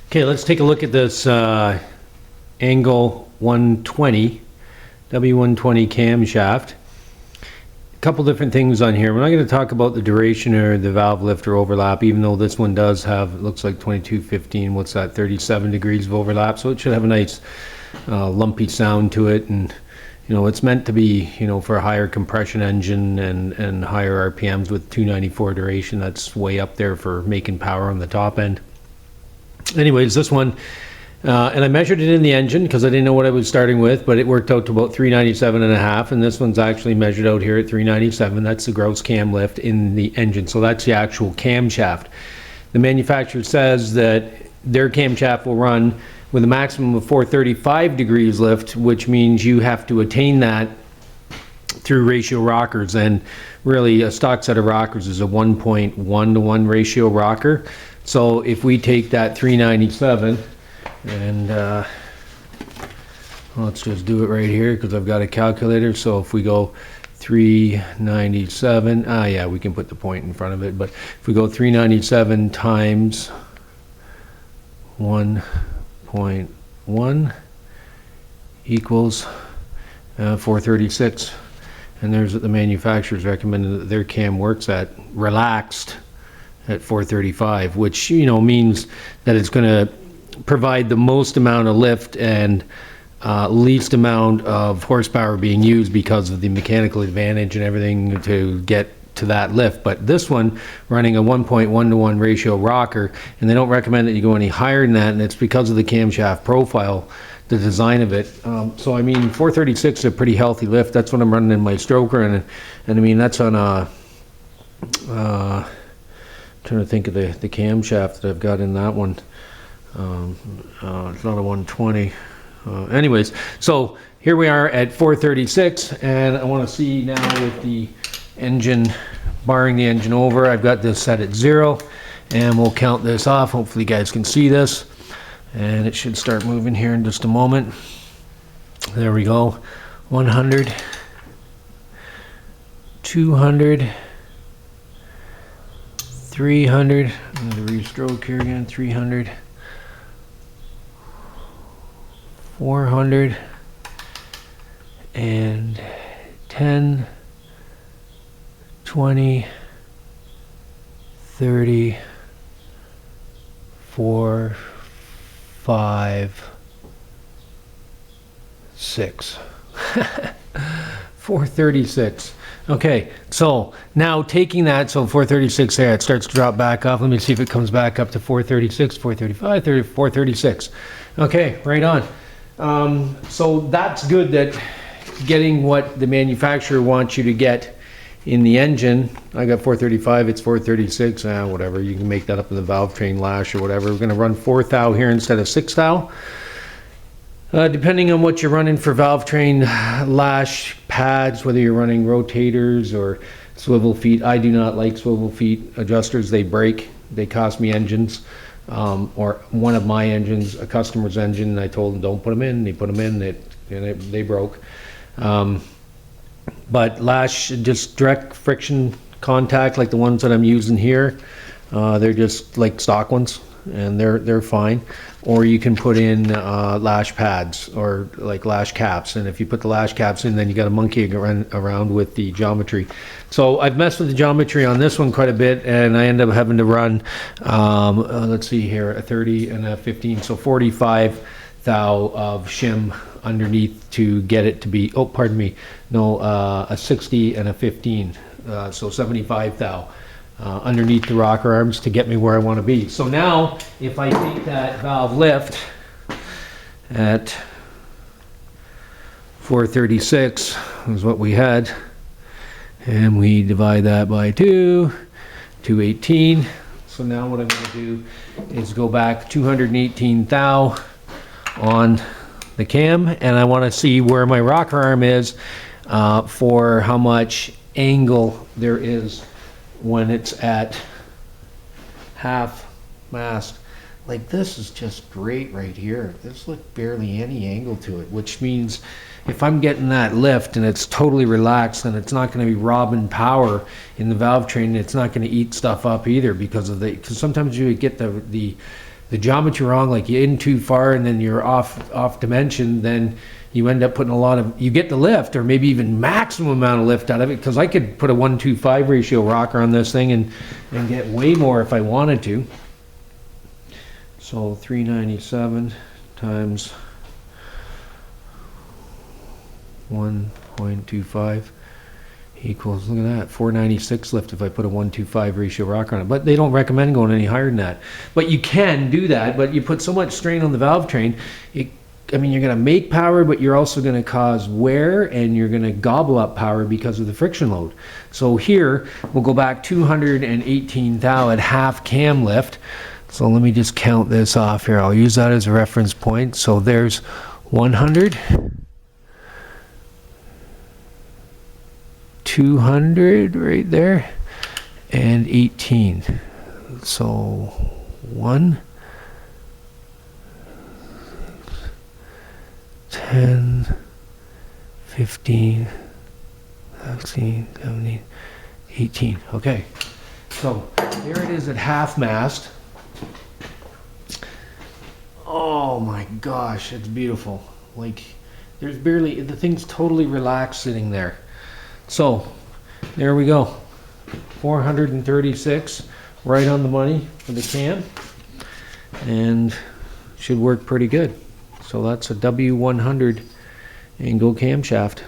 Okay, let's take a look at this Engle 120, W120 camshaft. A couple different things on here. We're not going to talk about the duration or the valve lift or overlap, even though this one does have, it looks like 2215, what's that, 37 degrees of overlap, so it should have a nice lumpy sound to it, and you know, it's meant to be, you know, for a higher compression engine and higher RPMs with 294 duration. That's way up there for making power on the top end. Anyways, this one, and I measured it in the engine because I didn't know what I was starting with, but it worked out to about 397 and a half, and this one's actually measured out here at 397. That's the gross cam lift in the engine, so that's the actual camshaft. The manufacturer says that their camshaft will run with a maximum of 435 degrees lift, which means you have to attain that through ratio rockers, and really a stock set of rockers is a 1.1 to 1 ratio rocker. So if we take that 397 and let's just do it right here because I've got a calculator. So if we go 397, yeah, we can put the point in front of it, but if we go 397 times 1.1 equals 436, and there's what the manufacturers recommended that their cam works at, relaxed, at 435, which, you know, means that it's going to provide the most amount of lift and least amount of horsepower being used because of the mechanical advantage and everything to get to that lift. But this one running a 1.1 to 1 ratio rocker, and they don't recommend that you go any higher than that, and it's because of the camshaft profile, the design of it. So I mean, 436 is a pretty healthy lift. That's what I'm running in my stroker, and I mean, that's on a trying to think of the camshaft that I've got in that one. It's not a 120. Anyways, so here we are at 436, and I want to see now with the engine, barring the engine over, I've got this set at 0, and we'll count this off. Hopefully you guys can see this, and it should start moving here in just a moment. There we go. 100, 200, 300, I'm going to restroke here again, 300, 400, and 10, 20, 30, 4, 5, 6. 436. Okay, so now taking that, so 436 there, it starts to drop back off. Let me see if it comes back up to 436, 435, 436. Okay, right on. So that's good, that getting what the manufacturer wants you to get in the engine. I got 435, it's 436, whatever. You can make that up in the valve train lash or whatever. We're going to run 4 thou here instead of 6 thou. Depending on what you're running for valve train lash pads, whether you're running rotators or swivel feet. I do not like swivel feet adjusters. They break. They cost me engines. Or one of my engines, a customer's engine, I told them don't put them in. They put them in, they broke. But lash, just direct friction contact like the ones that I'm using here, they're just like stock ones, and they're fine. Or you can put in lash pads or like lash caps, and if you put the lash caps in, then you got to monkey around with the geometry. So I've messed with the geometry on this one quite a bit, and I end up having to run let's see here, a 30 and a 15, so 45 thou of shim underneath to get it to be, oh pardon me, no, a 60 and a 15, so 75 thou underneath the rocker arms to get me where I want to be. So now if I take that valve lift at 436 is what we had, and we divide that by 218. So now what I'm going to do is go back 218 thou on the cam, and I want to see where my rocker arm is for how much angle there is when it's at half mast. like this is just great right here. There's like barely any angle to it, which means if I'm getting that lift and it's totally relaxed, then it's not going to be robbing power in the valve train. It's not going to eat stuff up either because sometimes you get the geometry wrong, like you're in too far and then you're off dimension, then you end up putting you get the lift or maybe even maximum amount of lift out of it, because I could put a 1-2-5 ratio rocker on this thing and get way more if I wanted to. So 397 times 1.25 equals, look at that, 496 lift if I put a 1-2-5 ratio rocker on it. But they don't recommend going any higher than that. But you can do that, but you put so much strain on the valve train, I mean, you're going to make power, but you're also going to cause wear and you're going to gobble up power because of the friction load. So here, we'll go back 218 thou at half cam lift. So let me just count this off here. I'll use that as a reference point. So there's 100, 200 right there, and 18. So 1, 10, 15, 16, 17, 18. Okay, so there it is at half mast. Oh my gosh, it's beautiful. Like, there's barely, the thing's totally relaxed sitting there. So there we go, 436, right on the money for the cam, and should work pretty good. So that's a W100 Engle camshaft.